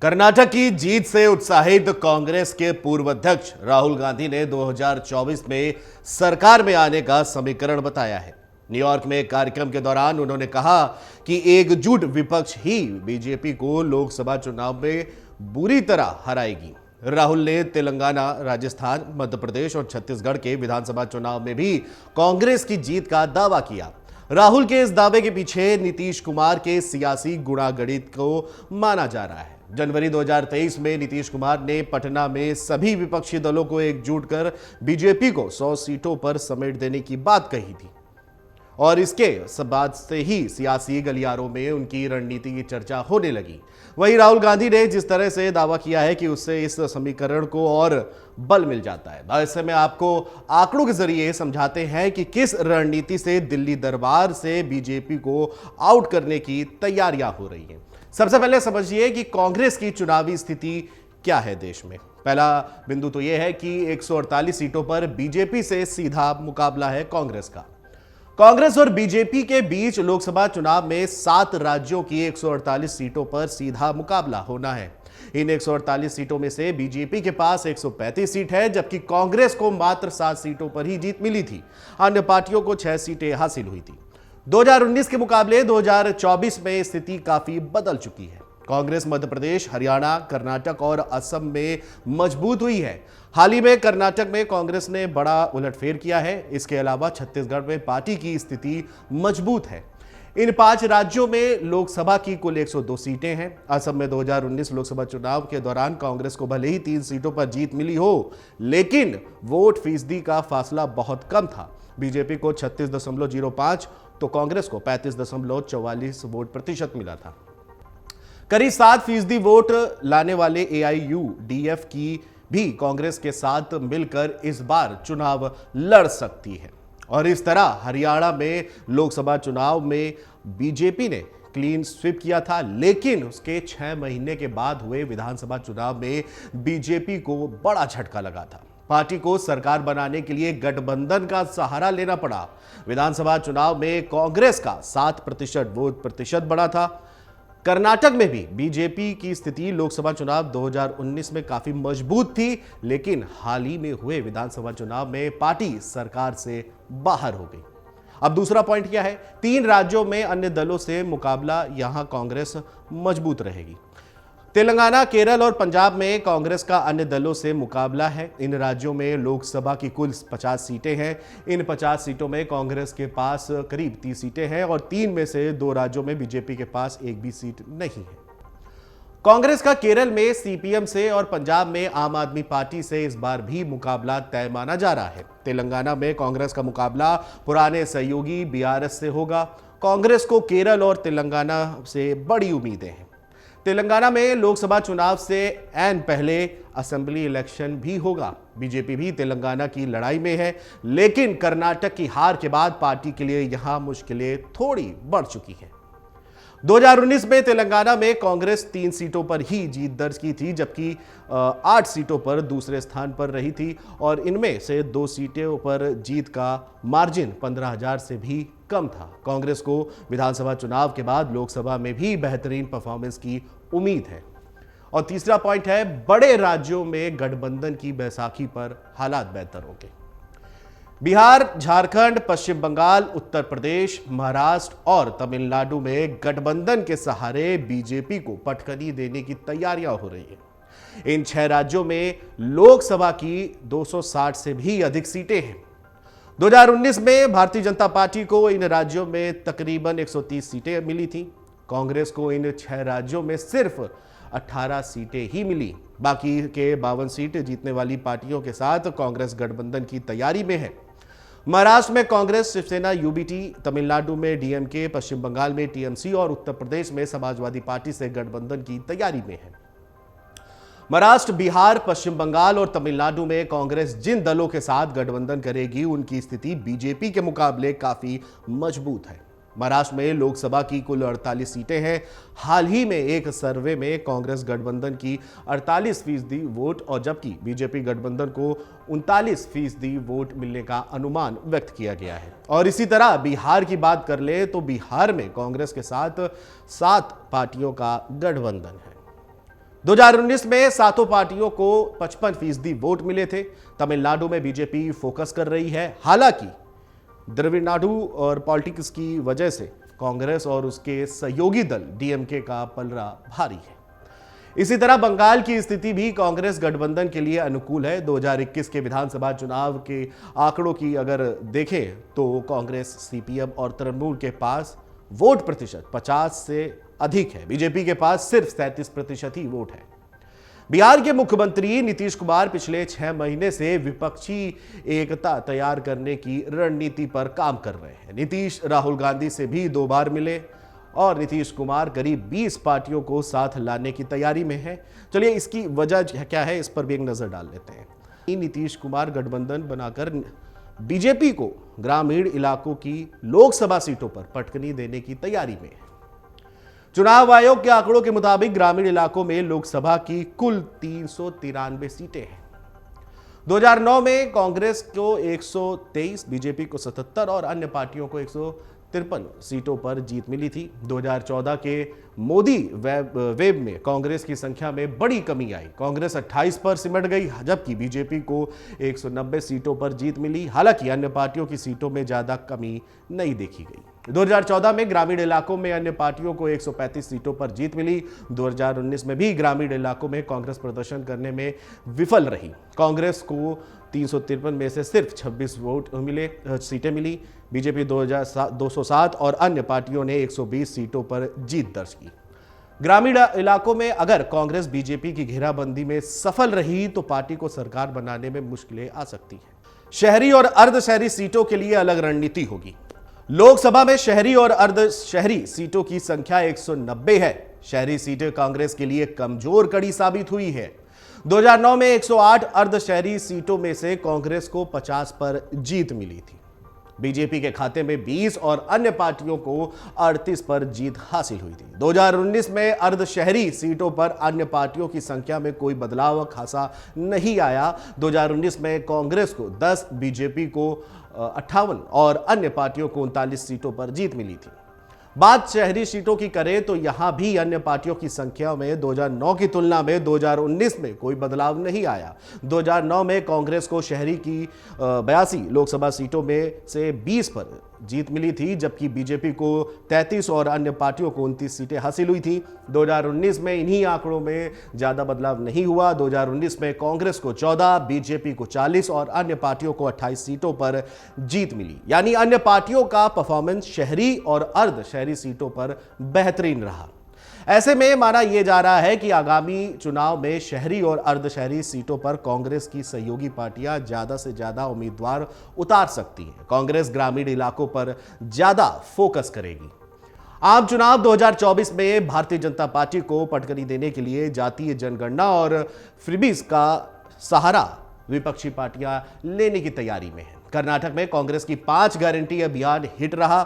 कर्नाटक की जीत से उत्साहित कांग्रेस के पूर्व अध्यक्ष राहुल गांधी ने 2024 में सरकार में आने का समीकरण बताया है। न्यूयॉर्क में एक कार्यक्रम के दौरान उन्होंने कहा कि एकजुट विपक्ष ही बीजेपी को लोकसभा चुनाव में बुरी तरह हराएगी। राहुल ने तेलंगाना, राजस्थान, मध्य प्रदेश और छत्तीसगढ़ के विधानसभा चुनाव में भी कांग्रेस की जीत का दावा किया। राहुल के इस दावे के पीछे नीतीश कुमार के सियासी गुणागणित को माना जा रहा है। जनवरी 2023 में नीतीश कुमार ने पटना में सभी विपक्षी दलों को एकजुट कर बीजेपी को 100 सीटों पर समेट देने की बात कही थी और इसके बाद से ही सियासी गलियारों में उनकी रणनीति की चर्चा होने लगी। वहीं राहुल गांधी ने जिस तरह से दावा किया है कि उससे इस समीकरण को और बल मिल जाता है। ऐसे में आपको आंकड़ों के जरिए समझाते हैं कि किस रणनीति से दिल्ली दरबार से बीजेपी को आउट करने की तैयारियां हो रही हैं। सबसे पहले समझिए कि कांग्रेस की चुनावी स्थिति क्या है देश में। पहला बिंदु तो यह है कि 148 सीटों पर बीजेपी से सीधा मुकाबला है कांग्रेस का। कांग्रेस और बीजेपी के बीच लोकसभा चुनाव में 7 राज्यों की 148 सीटों पर सीधा मुकाबला होना है। इन 148 सीटों में से बीजेपी के पास 135 सीट है, जबकि कांग्रेस को मात्र 7 सीटों पर ही जीत मिली थी। अन्य पार्टियों को 6 सीटें हासिल हुई थी। 2019 के मुकाबले 2024 में स्थिति काफी बदल चुकी है। कांग्रेस मध्य प्रदेश, हरियाणा, कर्नाटक और असम में मजबूत हुई है। हाल ही में कर्नाटक में कांग्रेस ने बड़ा उलटफेर किया है। इसके अलावा छत्तीसगढ़ में पार्टी की स्थिति मजबूत है। इन 5 राज्यों में लोकसभा की कुल 102 सीटें हैं। असम में 2019 लोकसभा चुनाव के दौरान कांग्रेस को भले ही 3 सीटों पर जीत मिली हो, लेकिन वोट फीसदी का फासला बहुत कम था। बीजेपी को 36.05 तो कांग्रेस को 35.44 वोट प्रतिशत मिला था। करीब 7% वोट लाने वाले AIUDF की भी कांग्रेस के साथ मिलकर इस बार चुनाव लड़ सकती है। और इस तरह हरियाणा में लोकसभा चुनाव में बीजेपी ने क्लीन स्वीप किया था, लेकिन उसके 6 महीने के बाद हुए विधानसभा चुनाव में बीजेपी को बड़ा झटका लगा था। पार्टी को सरकार बनाने के लिए गठबंधन का सहारा लेना पड़ा। विधानसभा चुनाव में कांग्रेस का 7% वोट प्रतिशत बढ़ा था। कर्नाटक में भी बीजेपी की स्थिति लोकसभा चुनाव 2019 में काफी मजबूत थी, लेकिन हाल ही में हुए विधानसभा चुनाव में पार्टी सरकार से बाहर हो गई। अब दूसरा पॉइंट क्या है? 3 राज्यों में अन्य दलों से मुकाबला, यहां कांग्रेस मजबूत रहेगी। तेलंगाना, केरल और पंजाब में कांग्रेस का अन्य दलों से मुकाबला है। इन राज्यों में लोकसभा की कुल 50 सीटें हैं। इन 50 सीटों में कांग्रेस के पास करीब 30 सीटें हैं और 3 में से 2 राज्यों में बीजेपी के पास एक भी सीट नहीं है। कांग्रेस का केरल में CPM से और पंजाब में आम आदमी पार्टी से इस बार भी मुकाबला तय माना जा रहा है। तेलंगाना में कांग्रेस का मुकाबला पुराने सहयोगी BRS से होगा। कांग्रेस को केरल और तेलंगाना से बड़ी उम्मीदें हैं। तेलंगाना में लोकसभा चुनाव से ऐन पहले असेंबली इलेक्शन भी होगा। बीजेपी भी तेलंगाना की लड़ाई में है, लेकिन कर्नाटक की हार के बाद पार्टी के लिए यहां मुश्किलें थोड़ी बढ़ चुकी हैं। 2019 में तेलंगाना में कांग्रेस 3 सीटों पर ही जीत दर्ज की थी, जबकि 8 सीटों पर दूसरे स्थान पर रही थी और इनमें से 2 सीटों पर जीत का मार्जिन 15,000 से भी कम था। कांग्रेस को विधानसभा चुनाव के बाद लोकसभा में भी बेहतरीन परफॉर्मेंस की उम्मीद है। और तीसरा पॉइंट है, बड़े राज्यों में गठबंधन की बैसाखी पर हालात बेहतर होंगे। बिहार, झारखंड, पश्चिम बंगाल, उत्तर प्रदेश, महाराष्ट्र और तमिलनाडु में गठबंधन के सहारे बीजेपी को पटखनी देने की तैयारियां हो रही हैं। इन 6 राज्यों में लोकसभा की 260 से भी अधिक सीटें हैं। 2019 में भारतीय जनता पार्टी को इन राज्यों में तकरीबन 130 सीटें मिली थी। कांग्रेस को इन 6 राज्यों में सिर्फ 18 सीटें ही मिली। बाकी के 52 सीटें जीतने वाली पार्टियों के साथ कांग्रेस गठबंधन की तैयारी में है। महाराष्ट्र में कांग्रेस, शिवसेना, UBT, तमिलनाडु में DMK, पश्चिम बंगाल में TMC और उत्तर प्रदेश में समाजवादी पार्टी से गठबंधन की तैयारी में है। महाराष्ट्र, बिहार, पश्चिम बंगाल और तमिलनाडु में कांग्रेस जिन दलों के साथ गठबंधन करेगी, उनकी स्थिति बीजेपी के मुकाबले काफी मजबूत है। महाराष्ट्र में लोकसभा की कुल 48 सीटें हैं। हाल ही में एक सर्वे में कांग्रेस गठबंधन की 48% वोट और जबकि बीजेपी गठबंधन को 39% वोट मिलने का अनुमान व्यक्त किया गया है। और इसी तरह बिहार की बात कर ले तो बिहार में कांग्रेस के साथ 7 पार्टियों का गठबंधन है। 2019 में सातों पार्टियों को 55% वोट मिले थे। तमिलनाडु में बीजेपी फोकस कर रही है, हालांकि द्रविड़नाडु और पॉलिटिक्स की वजह से कांग्रेस और उसके सहयोगी दल डीएमके का पलड़ा भारी है। इसी तरह बंगाल की स्थिति भी कांग्रेस गठबंधन के लिए अनुकूल है। 2021 के विधानसभा चुनाव के आंकड़ों की अगर देखें तो कांग्रेस, सीपीएम और तृणमूल के पास वोट प्रतिशत 50 से अधिक है। बीजेपी के पास सिर्फ 37% ही वोट है। बिहार के मुख्यमंत्री नीतीश कुमार पिछले 6 महीने से विपक्षी एकता तैयार करने की रणनीति पर काम कर रहे हैं। नीतीश राहुल गांधी से भी 2 बार मिले और नीतीश कुमार करीब 20 पार्टियों को साथ लाने की तैयारी में है। चलिए इसकी वजह क्या है, इस पर भी एक नजर डाल लेते हैं। नीतीश कुमार गठबंधन बनाकर बीजेपी को ग्रामीण इलाकों की लोकसभा सीटों पर पटकनी देने की तैयारी में है। चुनाव आयोग के आंकड़ों के मुताबिक ग्रामीण इलाकों में लोकसभा की कुल 393 सीटें हैं। 2009 में कांग्रेस को 123, बीजेपी को 77 और अन्य पार्टियों को 153 सीटों पर जीत मिली थी। 2014 के मोदी वेव में कांग्रेस की संख्या में बड़ी कमी आई। कांग्रेस 28 पर सिमट गई, जबकि बीजेपी को 190 सीटों पर जीत मिली। हालांकि अन्य पार्टियों की सीटों में ज्यादा कमी नहीं देखी गई। 2014 में ग्रामीण इलाकों में अन्य पार्टियों को 135 सीटों पर जीत मिली। 2019 में भी ग्रामीण इलाकों में कांग्रेस प्रदर्शन करने में विफल रही। कांग्रेस को 353 में से सिर्फ 26 सीटें मिली। बीजेपी 207 और अन्य पार्टियों ने 120 सीटों पर जीत दर्ज की। ग्रामीण इलाकों में अगर कांग्रेस बीजेपी की घेराबंदी में सफल रही तो पार्टी को सरकार बनाने में मुश्किलें आ सकती हैं। शहरी और अर्धशहरी सीटों के लिए अलग रणनीति होगी। लोकसभा में शहरी और अर्धशहरी सीटों की संख्या 190 है। शहरी सीटें कांग्रेस के लिए कमजोर कड़ी साबित हुई है। 2009 में 108 अर्धशहरी सीटों में से कांग्रेस को 50 पर जीत मिली थी। बीजेपी के खाते में 20 और अन्य पार्टियों को 38 पर जीत हासिल हुई थी। 2019 में अर्धशहरी सीटों पर अन्य पार्टियों की संख्या में कोई बदलाव खासा नहीं आया। 2019 में कांग्रेस को 10, बीजेपी को 58 और अन्य पार्टियों को 39 सीटों पर जीत मिली थी। बात शहरी सीटों की करें तो यहां भी अन्य पार्टियों की संख्या में 2009 की तुलना में 2019 में कोई बदलाव नहीं आया। 2009 में कांग्रेस को शहरी की 82 लोकसभा सीटों में से 20 पर जीत मिली थी, जबकि बीजेपी को 33 और अन्य पार्टियों को 29 सीटें हासिल हुई थी। 2019 में इन्हीं आंकड़ों में ज्यादा बदलाव नहीं हुआ। 2019 में कांग्रेस को 14, बीजेपी को 40 और अन्य पार्टियों को 28 सीटों पर जीत मिली। यानी अन्य पार्टियों का परफॉर्मेंस शहरी और अर्ध शहरी सीटों पर बेहतरीन रहा। ऐसे में माना यह जा रहा है कि आगामी चुनाव में शहरी और अर्धशहरी सीटों पर कांग्रेस की सहयोगी पार्टियां ज्यादा से ज्यादा उम्मीदवार उतार सकती हैं। कांग्रेस ग्रामीण इलाकों पर ज्यादा फोकस करेगी। आम चुनाव 2024 में भारतीय जनता पार्टी को पटकनी देने के लिए जातीय जनगणना और फ्रीबीज का सहारा विपक्षी पार्टियां लेने की तैयारी में है। कर्नाटक में कांग्रेस की 5 गारंटी अभियान हिट रहा।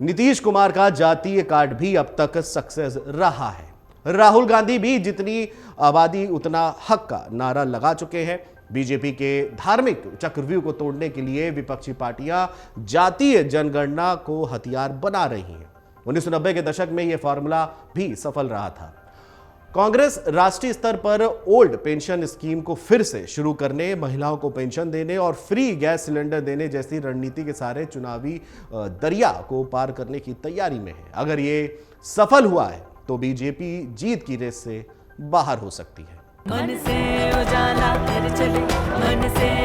नीतीश कुमार का जातीय कार्ड भी अब तक सक्सेस रहा है। राहुल गांधी भी जितनी आबादी उतना हक का नारा लगा चुके हैं। बीजेपी के धार्मिक चक्रव्यूह को तोड़ने के लिए विपक्षी पार्टियां जातीय जनगणना को हथियार बना रही हैं। 1990 के दशक में यह फॉर्मूला भी सफल रहा था। कांग्रेस राष्ट्रीय स्तर पर ओल्ड पेंशन स्कीम को फिर से शुरू करने, महिलाओं को पेंशन देने और फ्री गैस सिलेंडर देने जैसी रणनीति के सारे चुनावी दरिया को पार करने की तैयारी में है। अगर ये सफल हुआ है तो बीजेपी जीत की रेस से बाहर हो सकती है। मन से उजाला कर चले, मन से